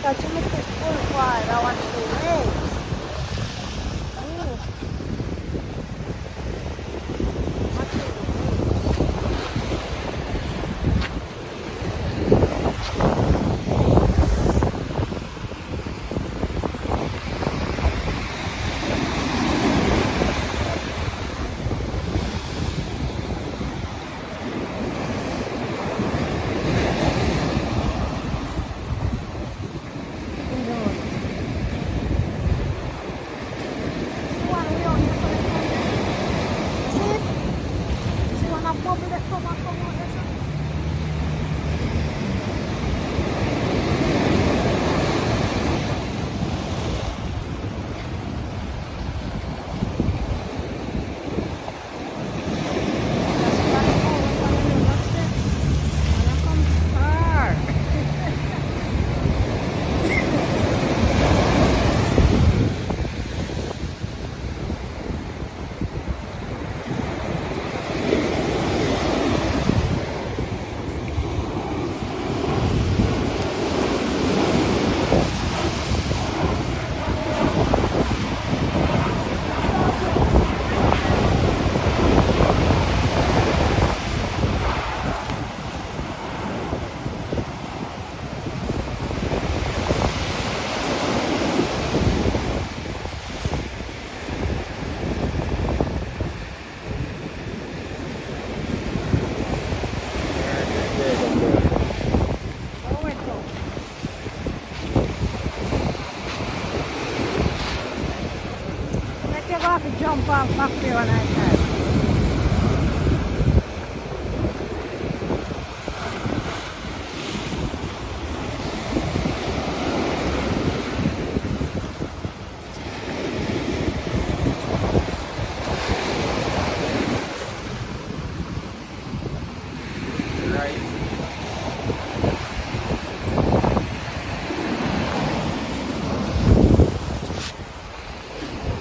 catching the fish full while I watch the waves. Ooh, watching the waves. See one way out there coming from there? See it? See one of bubble that come out there? That's what I call it. What's that? And I come far. Oh, it goes. Let you go to jump off back there when I can.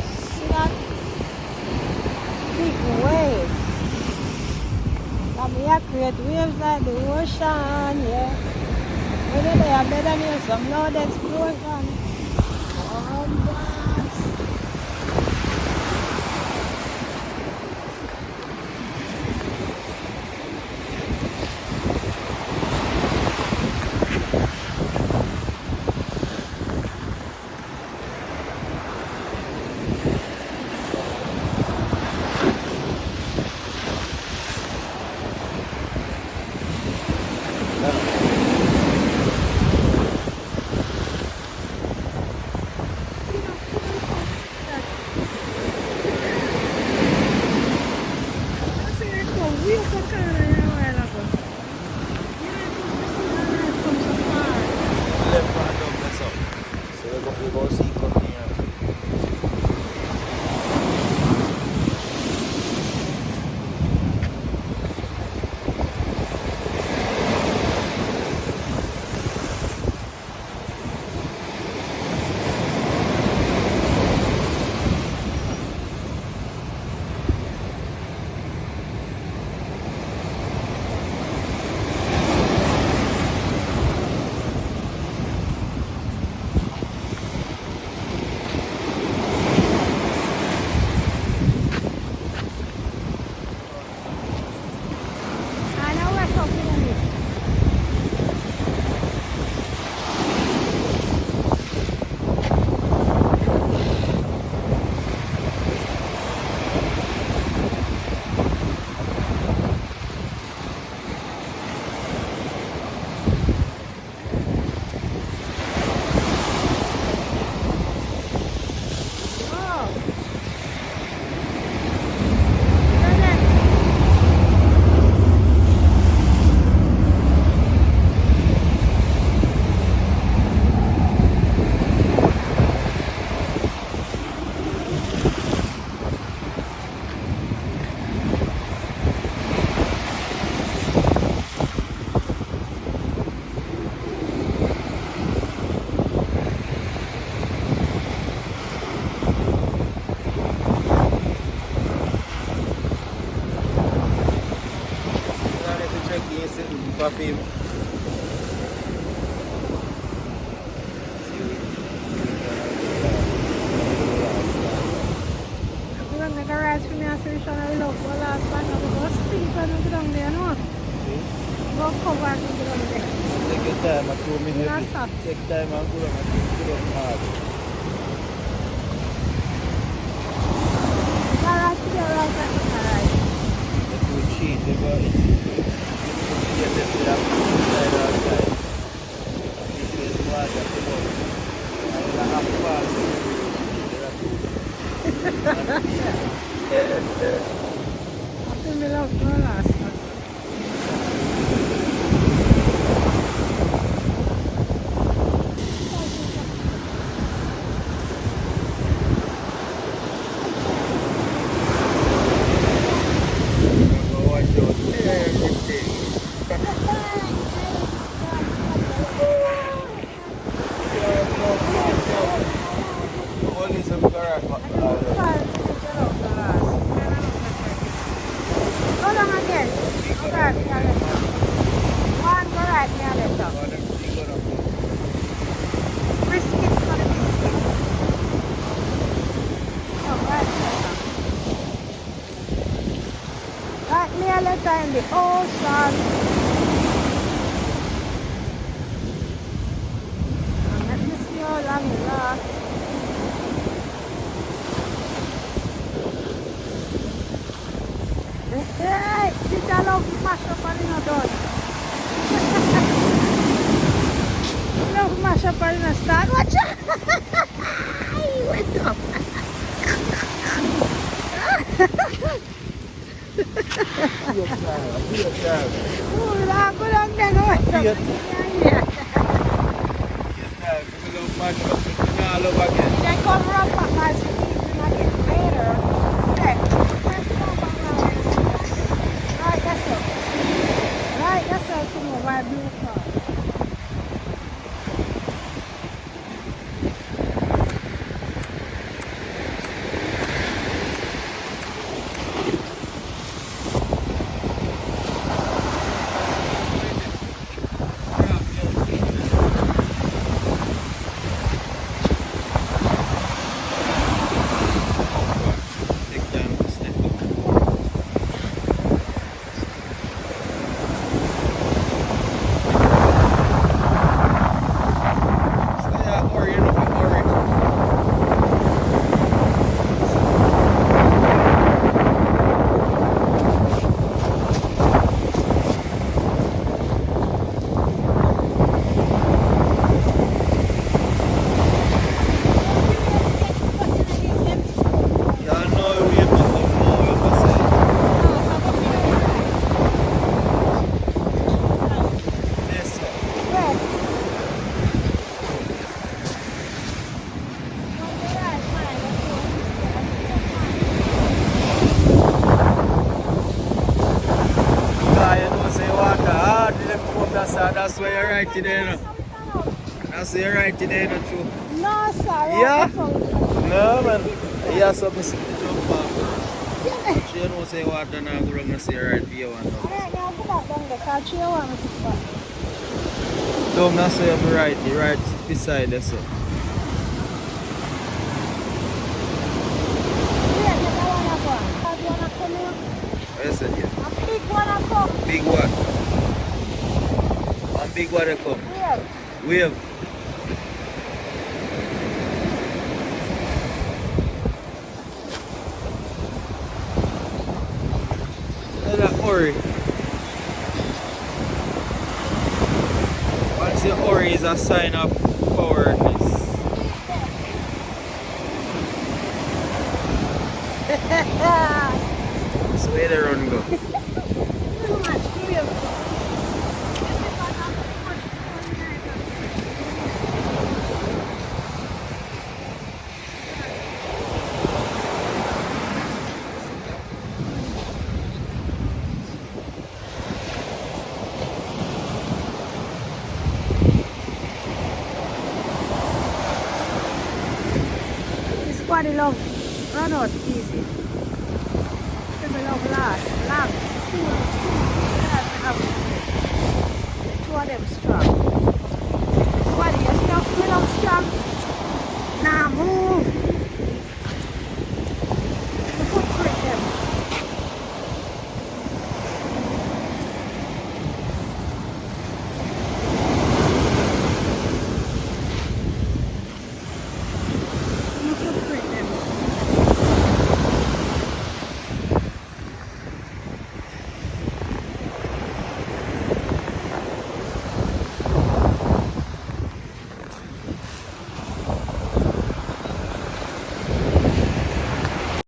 See that big wave? That me a create waves like the ocean, yeah. Whether they are better than some loud explosion. Oh, blast. 2 minutes. That's up. Take time and go down and put up hard. Alright, to the right, that's alright. The two cheat, they go, it's get this way up inside outside. This is water, come on. And we'll have fast. I think we love the last one. Watch out everything. Only some correct. Hold on again. Alright, one go right near the top. Biscuit for the biscuit. Oh, right near the top. Right near the top in the ocean. And let me see how long it lasts. Hey, did I love mash up and not done? Love mash up and not start. Watch out! He went up. Oh, I'm going to go. Yeah. They come up and I squeeze him again later. Okay. Right, that's it. Right, that's all to move my blue car. That's where you're right today, you know. That's where you're right today, you know, too. No, sir. Yeah? That's all. No, man. Yeah, so Mr. Jump off. She don't say water now, go wrong and say right for you one. Alright, now go back down there, because she want me to spot. Don't not say I'm right, the right beside us. Yeah, get that one up on. How do you want to come here? I said, yeah. A big one up on. Big what? One big what they come? Yeah. Wave. Let that hurry. Once the hurry is a sign of powerless. So where the run go? Too much. Give me a Squaddy love run out easy. People love last. Long. Two of them strong.